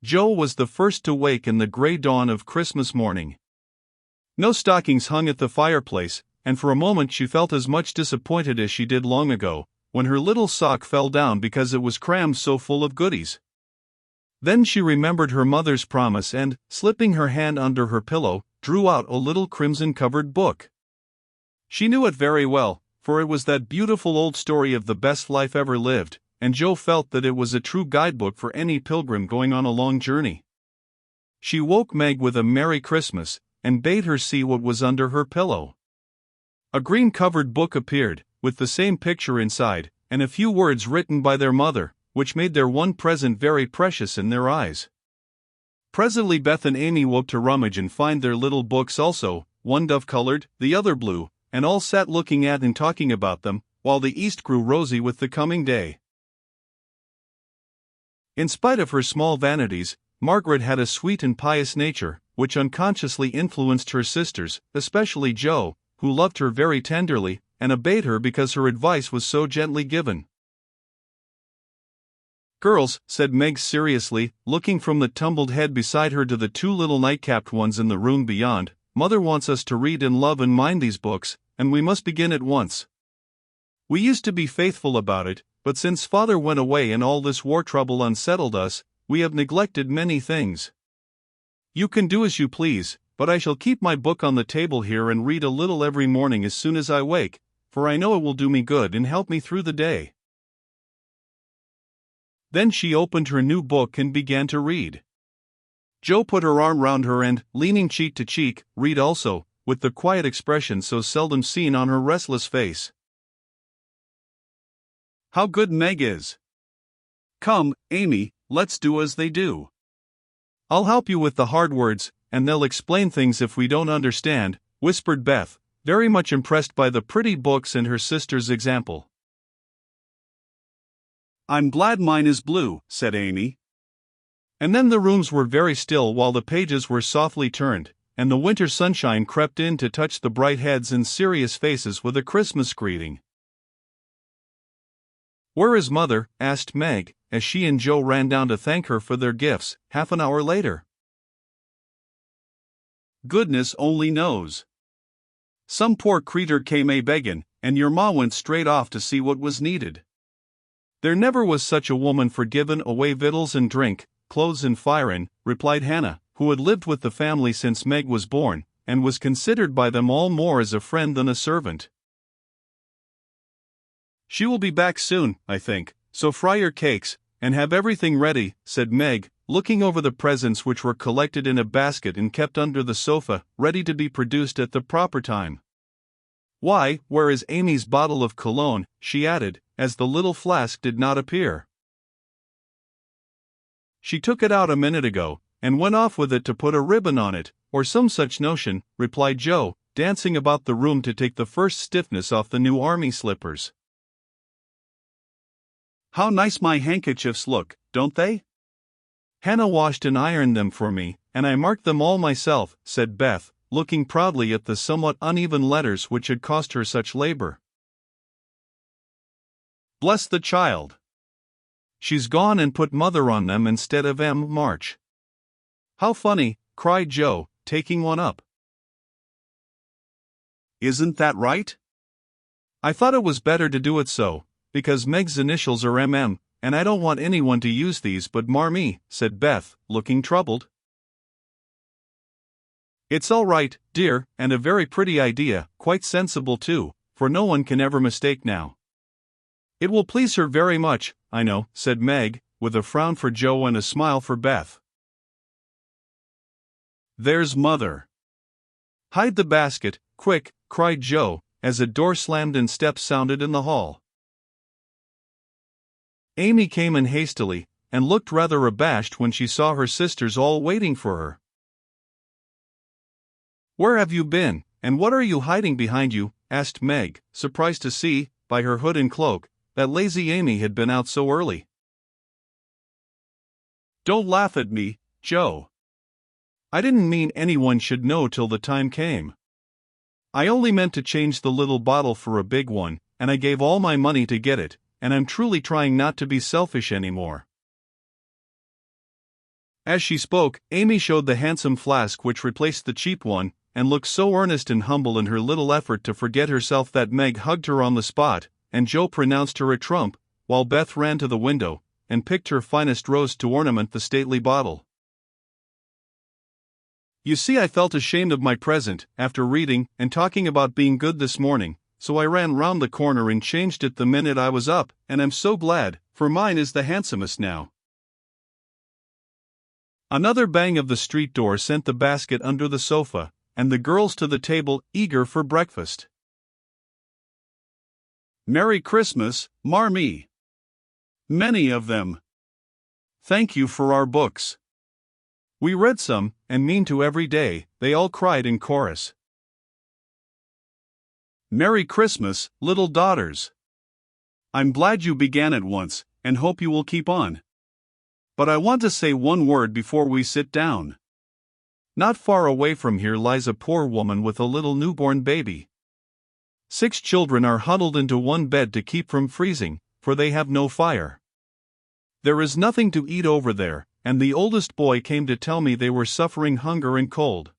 Joe was the first to wake in the gray dawn of Christmas morning. No stockings hung at the fireplace, and for a moment she felt as much disappointed as she did long ago, when her little sock fell down because it was crammed so full of goodies. Then she remembered her mother's promise and, slipping her hand under her pillow, drew out a little crimson-covered book. She knew it very well, for it was that beautiful old story of the best life ever lived, and Joe felt that it was a true guidebook for any pilgrim going on a long journey. She woke Meg with a Merry Christmas, and bade her see what was under her pillow. A green-covered book appeared, with the same picture inside, and a few words written by their mother, which made their one present very precious in their eyes. Presently Beth and Amy woke to rummage and find their little books also, one dove-colored, the other blue, and all sat looking at and talking about them, while the east grew rosy with the coming day. In spite of her small vanities, Margaret had a sweet and pious nature, which unconsciously influenced her sisters, especially Joe, who loved her very tenderly, and obeyed her because her advice was so gently given. "Girls," said Meg seriously, looking from the tumbled head beside her to the two little night-capped ones in the room beyond, "Mother wants us to read and love and mind these books, and we must begin at once. We used to be faithful about it, but since Father went away and all this war trouble unsettled us, we have neglected many things. You can do as you please, but I shall keep my book on the table here and read a little every morning as soon as I wake, for I know it will do me good and help me through the day." Then she opened her new book and began to read. Joe put her arm round her and, leaning cheek to cheek, read also, with the quiet expression so seldom seen on her restless face. "How good Meg is! Come, Amy, let's do as they do. I'll help you with the hard words, and they'll explain things if we don't understand," whispered Beth, very much impressed by the pretty books and her sister's example. "I'm glad mine is blue," said Amy. And then the rooms were very still while the pages were softly turned, and the winter sunshine crept in to touch the bright heads and serious faces with a Christmas greeting. "Where is Mother?" asked Meg, as she and Joe ran down to thank her for their gifts, half an hour later. "Goodness only knows. Some poor creetur came a-beggin', and your ma went straight off to see what was needed. There never was such a woman for givin' away victuals and drink, clothes and firin'," replied Hannah, who had lived with the family since Meg was born, and was considered by them all more as a friend than a servant. "She will be back soon, I think, so fry your cakes, and have everything ready," said Meg, looking over the presents which were collected in a basket and kept under the sofa, ready to be produced at the proper time. "Why, where is Amy's bottle of cologne?" she added, as the little flask did not appear. "She took it out a minute ago, and went off with it to put a ribbon on it, or some such notion," replied Joe, dancing about the room to take the first stiffness off the new army slippers. "How nice my handkerchiefs look, don't they? Hannah washed and ironed them for me, and I marked them all myself," said Beth, looking proudly at the somewhat uneven letters which had cost her such labor. "Bless the child! She's gone and put Mother on them instead of M. March. How funny," cried Joe, taking one up. "Isn't that right? I thought it was better to do it so, because Meg's initials are MM, and I don't want anyone to use these but Marmee," said Beth, looking troubled. "It's all right, dear, and a very pretty idea, quite sensible too, for no one can ever mistake now. It will please her very much, I know," said Meg, with a frown for Joe and a smile for Beth. "There's Mother. Hide the basket, quick," cried Joe, as a door slammed and steps sounded in the hall. Amy came in hastily, and looked rather abashed when she saw her sisters all waiting for her. "Where have you been, and what are you hiding behind you?" asked Meg, surprised to see, by her hood and cloak, that lazy Amy had been out so early. "Don't laugh at me, Joe. I didn't mean anyone should know till the time came. I only meant to change the little bottle for a big one, and I gave all my money to get it, and I'm truly trying not to be selfish anymore." As she spoke, Amy showed the handsome flask which replaced the cheap one, and looked so earnest and humble in her little effort to forget herself that Meg hugged her on the spot, and Joe pronounced her a trump, while Beth ran to the window and picked her finest rose to ornament the stately bottle. You see, I felt ashamed of my present, after reading and talking about being good this morning, so I ran round the corner and changed it the minute I was up, and I'm so glad, for mine is the handsomest now. Another bang of the street door sent the basket under the sofa, and the girls to the table, eager for breakfast. Merry Christmas, Marmee. Many of them. Thank you for our books. We read some, and mean to every day, they all cried in chorus. Merry Christmas, little daughters. I'm glad you began at once, and hope you will keep on. But I want to say one word before we sit down. Not far away from here lies a poor woman with a little newborn baby. 6 children are huddled into one bed to keep from freezing, for they have no fire. There is nothing to eat over there, and the oldest boy came to tell me they were suffering hunger and cold.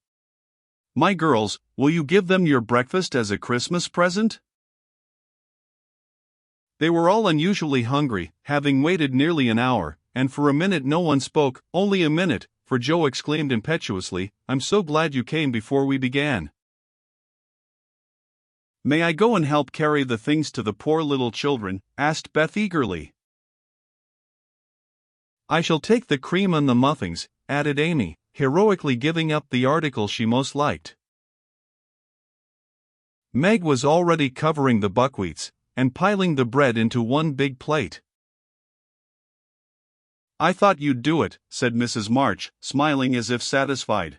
My girls, will you give them your breakfast as a Christmas present? They were all unusually hungry, having waited nearly an hour, and for a minute no one spoke, only a minute, for Joe exclaimed impetuously, I'm so glad you came before we began. May I go and help carry the things to the poor little children? Asked Beth eagerly. I shall take the cream and the muffins, added Amy, heroically giving up the article she most liked. Meg was already covering the buckwheats, and piling the bread into one big plate. I thought you'd do it, said Mrs. March, smiling as if satisfied.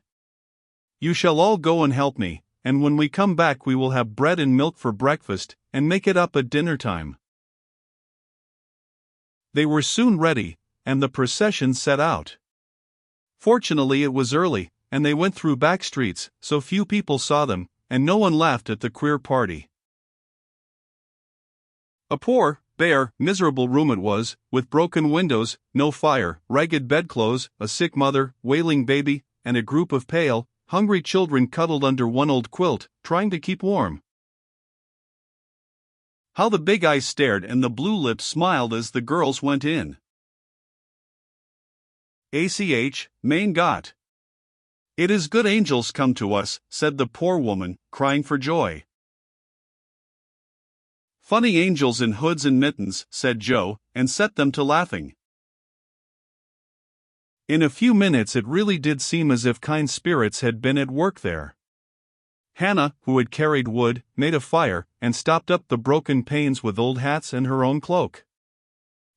You shall all go and help me, and when we come back we will have bread and milk for breakfast, and make it up at dinner time. They were soon ready, and the procession set out. Fortunately it was early, and they went through back streets, so few people saw them, and no one laughed at the queer party. A poor, bare, miserable room it was, with broken windows, no fire, ragged bedclothes, a sick mother, wailing baby, and a group of pale, hungry children cuddled under one old quilt, trying to keep warm. How the big eyes stared and the blue lips smiled as the girls went in. ACH, Main got. It is good angels come to us, said the poor woman, crying for joy. Funny angels in hoods and mittens, said Joe, and set them to laughing. In a few minutes it really did seem as if kind spirits had been at work there. Hannah, who had carried wood, made a fire, and stopped up the broken panes with old hats and her own cloak.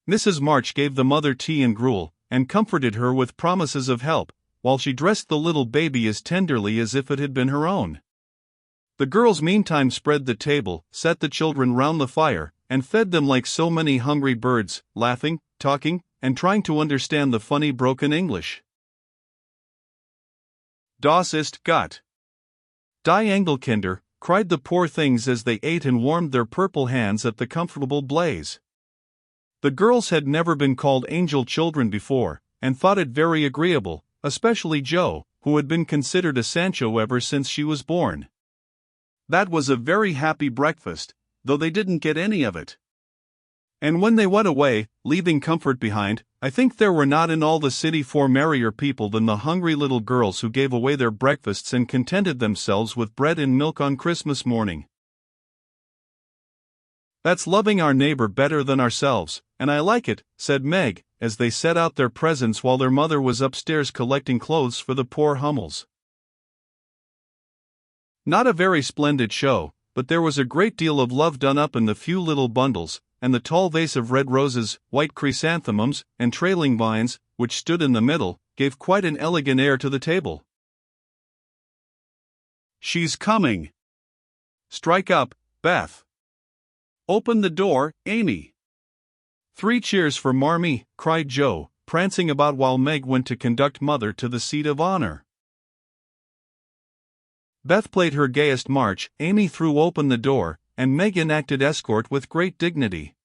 Mrs. March gave the mother tea and gruel, and comforted her with promises of help, while she dressed the little baby as tenderly as if it had been her own. The girls meantime spread the table, set the children round the fire, and fed them like so many hungry birds, laughing, talking, and trying to understand the funny broken English. Das ist gut. Die Engelkinder, cried the poor things as they ate and warmed their purple hands at the comfortable blaze. The girls had never been called angel children before, and thought it very agreeable, especially Joe, who had been considered a Sancho ever since she was born. That was a very happy breakfast, though they didn't get any of it. And when they went away, leaving comfort behind, I think there were not in all the city 4 merrier people than the hungry little girls who gave away their breakfasts and contented themselves with bread and milk on Christmas morning. That's loving our neighbor better than ourselves, and I like it, said Meg, as they set out their presents while their mother was upstairs collecting clothes for the poor Hummels. Not a very splendid show, but there was a great deal of love done up in the few little bundles, and the tall vase of red roses, white chrysanthemums, and trailing vines, which stood in the middle, gave quite an elegant air to the table. She's coming. Strike up, Beth. Open the door, Amy. 3 cheers for Marmee, cried Joe, prancing about while Meg went to conduct Mother to the seat of honor. Beth played her gayest march, Amy threw open the door, and Meg enacted escort with great dignity.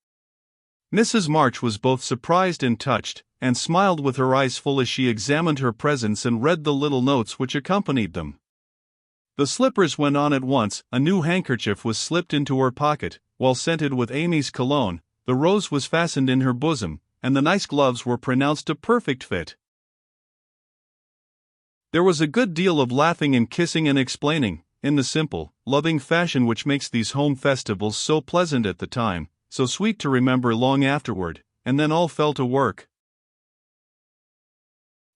Mrs. March was both surprised and touched, and smiled with her eyes full as she examined her presents and read the little notes which accompanied them. The slippers went on at once, a new handkerchief was slipped into her pocket, while scented with Amy's cologne, the rose was fastened in her bosom, and the nice gloves were pronounced a perfect fit. There was a good deal of laughing and kissing and explaining, in the simple, loving fashion which makes these home festivals so pleasant at the time, so sweet to remember long afterward, and then all fell to work.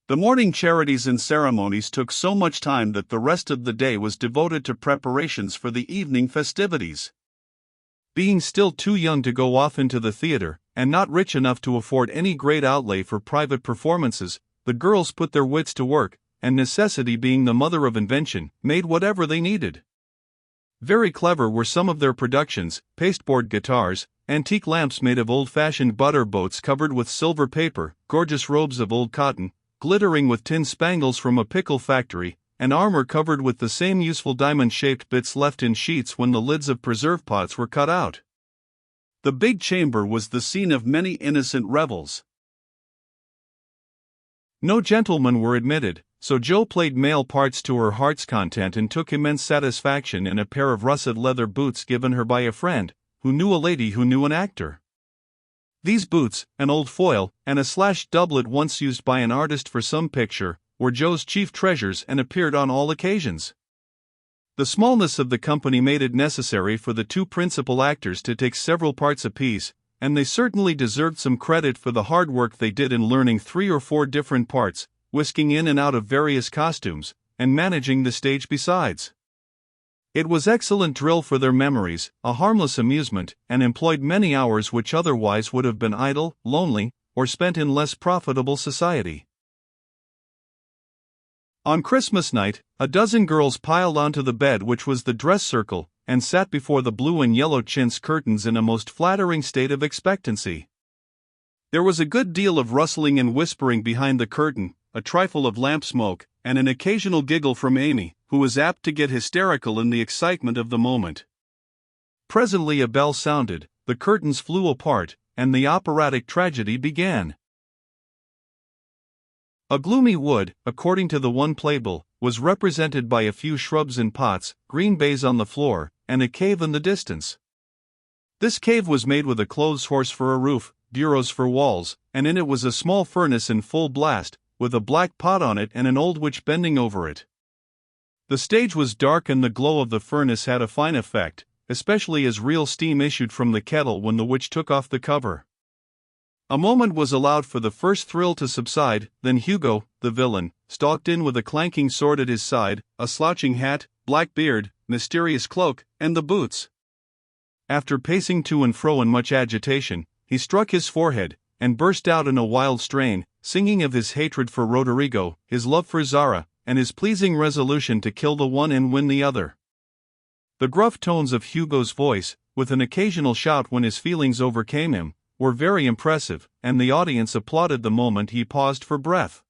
The morning charities and ceremonies took so much time that the rest of the day was devoted to preparations for the evening festivities. Being still too young to go off into the theater, and not rich enough to afford any great outlay for private performances, the girls put their wits to work, and necessity being the mother of invention, made whatever they needed. Very clever were some of their productions: pasteboard guitars, antique lamps made of old-fashioned butter boats covered with silver paper, gorgeous robes of old cotton, glittering with tin spangles from a pickle factory, and armor covered with the same useful diamond-shaped bits left in sheets when the lids of preserve pots were cut out. The big chamber was the scene of many innocent revels. No gentlemen were admitted, so Jo played male parts to her heart's content and took immense satisfaction in a pair of russet leather boots given her by a friend, who knew a lady who knew an actor. These boots, an old foil, and a slashed doublet once used by an artist for some picture, were Jo's chief treasures and appeared on all occasions. The smallness of the company made it necessary for the two principal actors to take several parts apiece, and they certainly deserved some credit for the hard work they did in learning 3 or 4 different parts, whisking in and out of various costumes, and managing the stage besides. It was excellent drill for their memories, a harmless amusement, and employed many hours which otherwise would have been idle, lonely, or spent in less profitable society. On Christmas night, a dozen girls piled onto the bed which was the dress circle, and sat before the blue and yellow chintz curtains in a most flattering state of expectancy. There was a good deal of rustling and whispering behind the curtain, a trifle of lamp smoke, and an occasional giggle from Amy, who was apt to get hysterical in the excitement of the moment. Presently a bell sounded, the curtains flew apart, and the operatic tragedy began. A gloomy wood, according to the one playbill, was represented by a few shrubs in pots, green baize on the floor, and a cave in the distance. This cave was made with a clothes horse for a roof, bureaus for walls, and in it was a small furnace in full blast, with a black pot on it and an old witch bending over it. The stage was dark and the glow of the furnace had a fine effect, especially as real steam issued from the kettle when the witch took off the cover. A moment was allowed for the first thrill to subside, then Hugo, the villain, stalked in with a clanking sword at his side, a slouching hat, black beard, mysterious cloak, and the boots. After pacing to and fro in much agitation, he struck his forehead, and burst out in a wild strain, singing of his hatred for Roderigo, his love for Zara, and his pleasing resolution to kill the one and win the other. The gruff tones of Hugo's voice, with an occasional shout when his feelings overcame him, were very impressive, and the audience applauded the moment he paused for breath.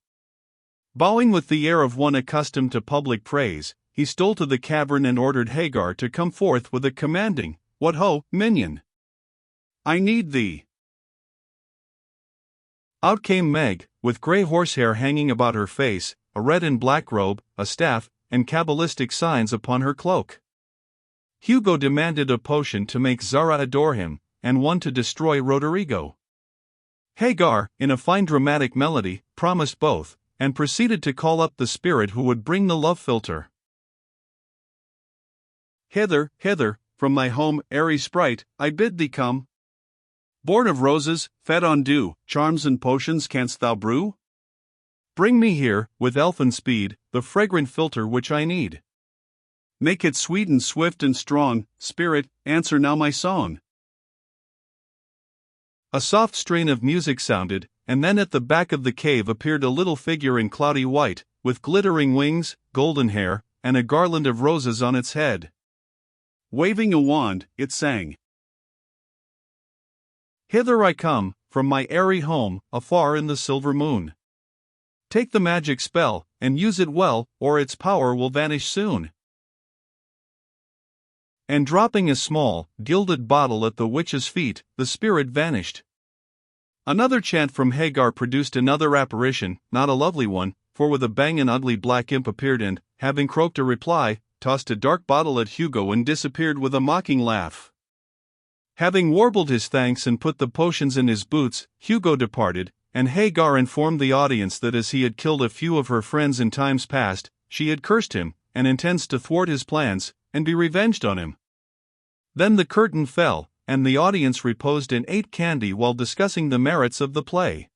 Bowing with the air of one accustomed to public praise, he stole to the cavern and ordered Hagar to come forth with a commanding, "What ho, minion! I need thee." Out came Meg, with grey horsehair hanging about her face, a red and black robe, a staff, and cabalistic signs upon her cloak. Hugo demanded a potion to make Zara adore him, and one to destroy Roderigo. Hagar, in a fine dramatic melody, promised both, and proceeded to call up the spirit who would bring the love philtre. "Hither, hither, from thy home, airy sprite, I bid thee come. Born of roses, fed on dew, charms and potions canst thou brew? Bring me here, with elfin speed, the fragrant philtre which I need. Make it sweet and swift and strong, spirit, answer now my song." A soft strain of music sounded, and then at the back of the cave appeared a little figure in cloudy white, with glittering wings, golden hair, and a garland of roses on its head. Waving a wand, it sang, "Hither I come, from my airy home, afar in the silver moon. Take the magic spell, and use it well, or its power will vanish soon." And dropping a small, gilded bottle at the witch's feet, the spirit vanished. Another chant from Hagar produced another apparition, not a lovely one, for with a bang an ugly black imp appeared and, having croaked a reply, tossed a dark bottle at Hugo and disappeared with a mocking laugh. Having warbled his thanks and put the potions in his boots, Hugo departed, and Hagar informed the audience that as he had killed a few of her friends in times past, she had cursed him, and intends to thwart his plans, and be revenged on him. Then the curtain fell, and the audience reposed and ate candy while discussing the merits of the play.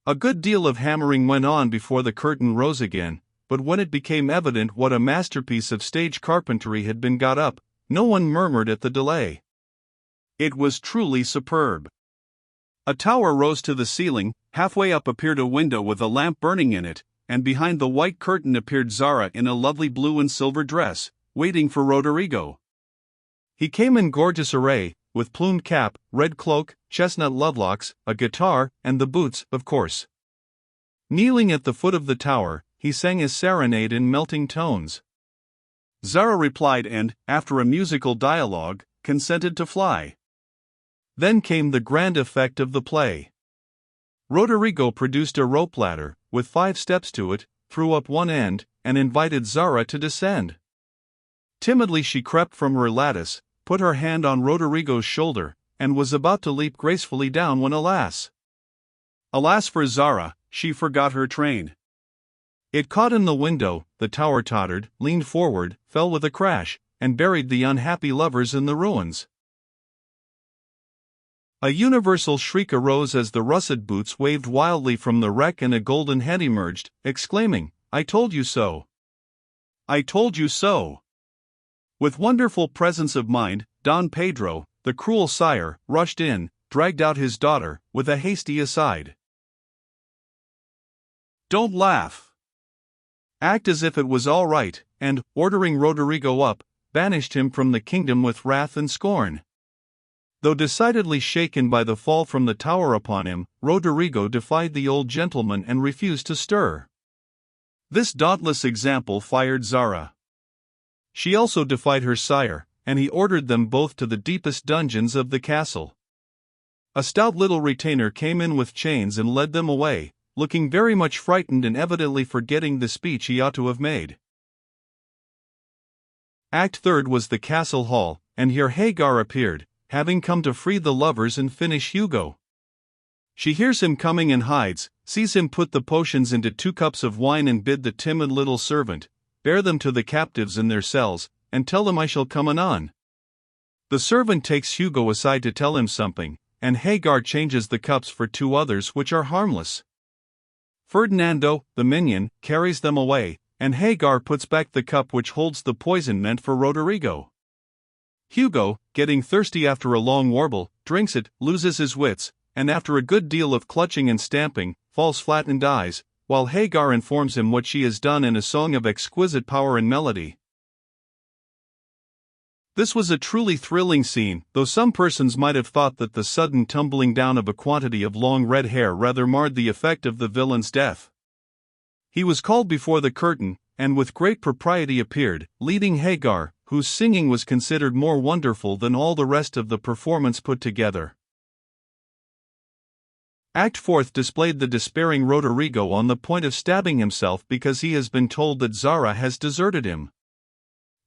A good deal of hammering went on before the curtain rose again, but when it became evident what a masterpiece of stage carpentry had been got up, no one murmured at the delay. It was truly superb. A tower rose to the ceiling, halfway up appeared a window with a lamp burning in it, and behind the white curtain appeared Zara in a lovely blue and silver dress, waiting for Roderigo. He came in gorgeous array, with plumed cap, red cloak, chestnut lovelocks, a guitar, and the boots, of course. Kneeling at the foot of the tower, he sang his serenade in melting tones. Zara replied and, after a musical dialogue, consented to fly. Then came the grand effect of the play. Roderigo produced a rope ladder, with 5 steps to it, threw up one end, and invited Zara to descend. Timidly she crept from her lattice, put her hand on Roderigo's shoulder, and was about to leap gracefully down when alas for Zara, she forgot her train. It caught in the window, the tower tottered, leaned forward, fell with a crash, and buried the unhappy lovers in the ruins. A universal shriek arose as the russet boots waved wildly from the wreck and a golden head emerged, exclaiming, "I told you so! I told you so!" With wonderful presence of mind, Don Pedro, the cruel sire, rushed in, dragged out his daughter, with a hasty aside. "Don't laugh. Act as if it was all right," and, ordering Roderigo up, banished him from the kingdom with wrath and scorn. Though decidedly shaken by the fall from the tower upon him, Roderigo defied the old gentleman and refused to stir. This dauntless example fired Zara. She also defied her sire, and he ordered them both to the deepest dungeons of the castle. A stout little retainer came in with chains and led them away, looking very much frightened and evidently forgetting the speech he ought to have made. Act Third was the castle hall, and here Hagar appeared, having come to free the lovers and finish Hugo. She hears him coming and hides, sees him put the potions into 2 cups of wine and bid the timid little servant, "Bear them to the captives in their cells, and tell them I shall come anon." The servant takes Hugo aside to tell him something, and Hagar changes the cups for 2 others which are harmless. Ferdinando, the minion, carries them away, and Hagar puts back the cup which holds the poison meant for Roderigo. Hugo, getting thirsty after a long warble, drinks it, loses his wits, and after a good deal of clutching and stamping, falls flat and dies, while Hagar informs him what she has done in a song of exquisite power and melody. This was a truly thrilling scene, though some persons might have thought that the sudden tumbling down of a quantity of long red hair rather marred the effect of the villain's death. He was called before the curtain, and with great propriety appeared, leading Hagar, whose singing was considered more wonderful than all the rest of the performance put together. Act Fourth displayed the despairing Roderigo on the point of stabbing himself because he has been told that Zara has deserted him.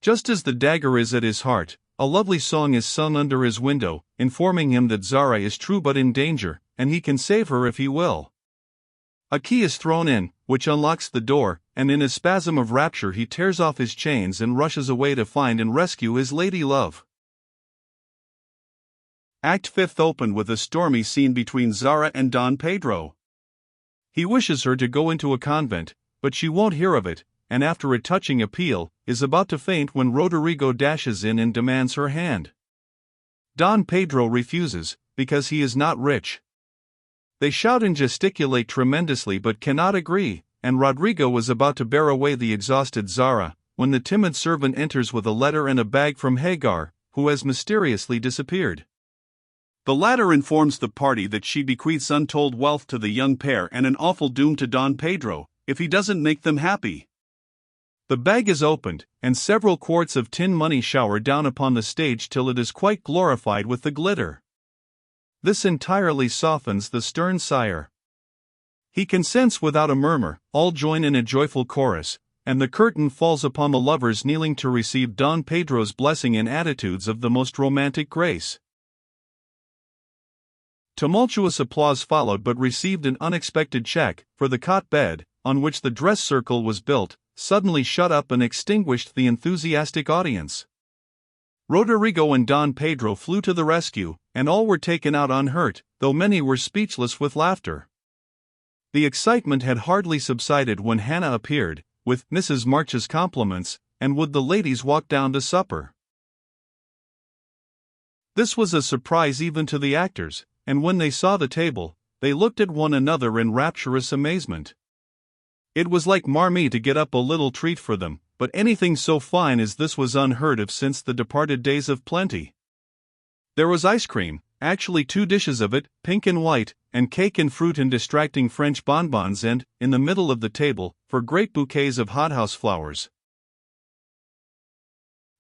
Just as the dagger is at his heart, a lovely song is sung under his window, informing him that Zara is true but in danger, and he can save her if he will. A key is thrown in, which unlocks the door, and in a spasm of rapture he tears off his chains and rushes away to find and rescue his lady love. Act Fifth opened with a stormy scene between Zara and Don Pedro. He wishes her to go into a convent, but she won't hear of it, and after a touching appeal, is about to faint when Roderigo dashes in and demands her hand. Don Pedro refuses, because he is not rich. They shout and gesticulate tremendously but cannot agree, and Roderigo was about to bear away the exhausted Zara, when the timid servant enters with a letter and a bag from Hagar, who has mysteriously disappeared. The latter informs the party that she bequeaths untold wealth to the young pair and an awful doom to Don Pedro, if he doesn't make them happy. The bag is opened, and several quarts of tin money shower down upon the stage till it is quite glorified with the glitter. This entirely softens the stern sire. He consents without a murmur, all join in a joyful chorus, and the curtain falls upon the lovers kneeling to receive Don Pedro's blessing in attitudes of the most romantic grace. Tumultuous applause followed but received an unexpected check, for the cot bed, on which the dress circle was built, suddenly shut up and extinguished the enthusiastic audience. Roderigo and Don Pedro flew to the rescue, and all were taken out unhurt, though many were speechless with laughter. The excitement had hardly subsided when Hannah appeared, with Mrs. March's compliments, and would the ladies walk down to supper. This was a surprise even to the actors, and when they saw the table, they looked at one another in rapturous amazement. It was like Marmee to get up a little treat for them, but anything so fine as this was unheard of since the departed days of plenty. There was ice cream, actually 2 dishes of it, pink and white, and cake and fruit and distracting French bonbons and, in the middle of the table, great bouquets of hothouse flowers.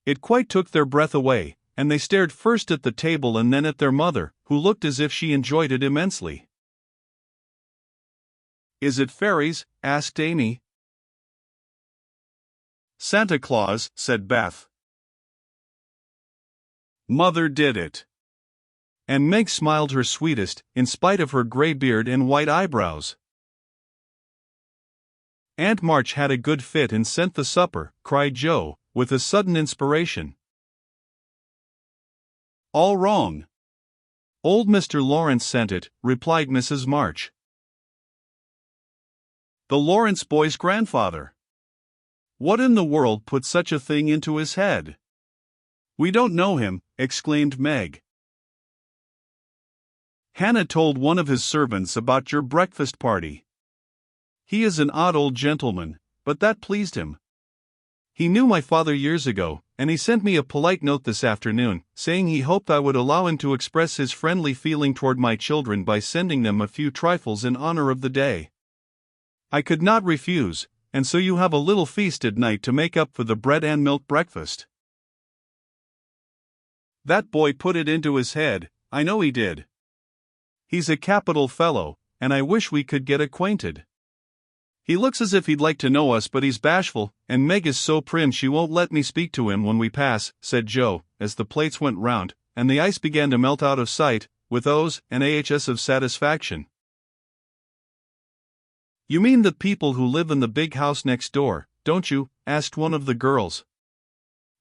It quite took their breath away, and they stared first at the table and then at their mother, who looked as if she enjoyed it immensely. "Is it fairies?" asked Amy. "Santa Claus," said Beth. "Mother did it." And Meg smiled her sweetest, in spite of her gray beard and white eyebrows. "Aunt March had a good fit and sent the supper," cried Joe, with a sudden inspiration. "All wrong. Old Mr. Lawrence sent it," replied Mrs. March. "The Lawrence boy's grandfather. What in the world put such a thing into his head?" "We don't know him," exclaimed Meg. "Hannah told one of his servants about your breakfast party. He is an odd old gentleman, but that pleased him. He knew my father years ago, and he sent me a polite note this afternoon, saying he hoped I would allow him to express his friendly feeling toward my children by sending them a few trifles in honor of the day. I could not refuse, and so you have a little feast at night to make up for the bread and milk breakfast." "That boy put it into his head, I know he did. He's a capital fellow, and I wish we could get acquainted. He looks as if he'd like to know us, but he's bashful, and Meg is so prim she won't let me speak to him when we pass," said Joe, as the plates went round, and the ice began to melt out of sight, with O's and ahs of satisfaction. "You mean the people who live in the big house next door, don't you?" asked one of the girls.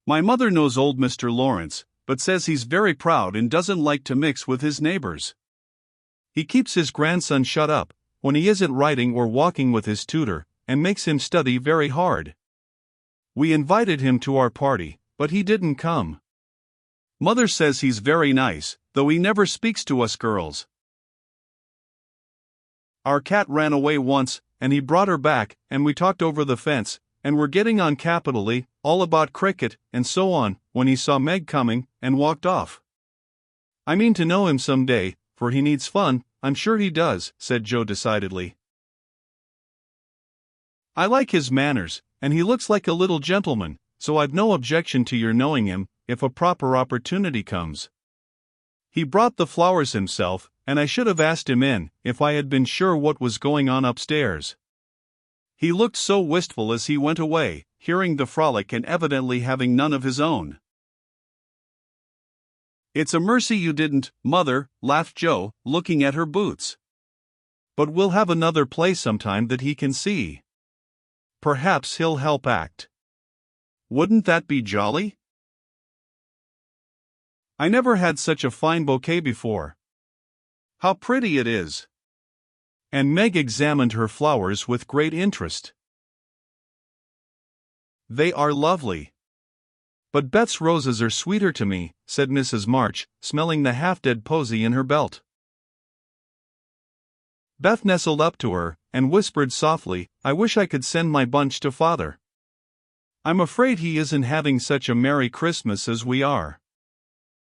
"My mother knows old Mr. Lawrence, but says he's very proud and doesn't like to mix with his neighbors. He keeps his grandson shut up, when he isn't riding or walking with his tutor, and makes him study very hard. We invited him to our party, but he didn't come. Mother says he's very nice, though he never speaks to us girls. Our cat ran away once, and he brought her back, and we talked over the fence, and were getting on capitally, all about cricket, and so on, when he saw Meg coming, and walked off. I mean to know him some day, for he needs fun, I'm sure he does," said Joe decidedly. "I like his manners, and he looks like a little gentleman, so I've no objection to your knowing him, if a proper opportunity comes. He brought the flowers himself, and I should have asked him in, if I had been sure what was going on upstairs. He looked so wistful as he went away, hearing the frolic and evidently having none of his own." "It's a mercy you didn't, Mother," laughed Joe, looking at her boots. "But we'll have another play sometime that he can see. Perhaps he'll help act. Wouldn't that be jolly? I never had such a fine bouquet before. How pretty it is." And Meg examined her flowers with great interest. "They are lovely. But Beth's roses are sweeter to me," said Mrs. March, smelling the half-dead posy in her belt. Beth nestled up to her, and whispered softly, "I wish I could send my bunch to Father. I'm afraid he isn't having such a Merry Christmas as we are."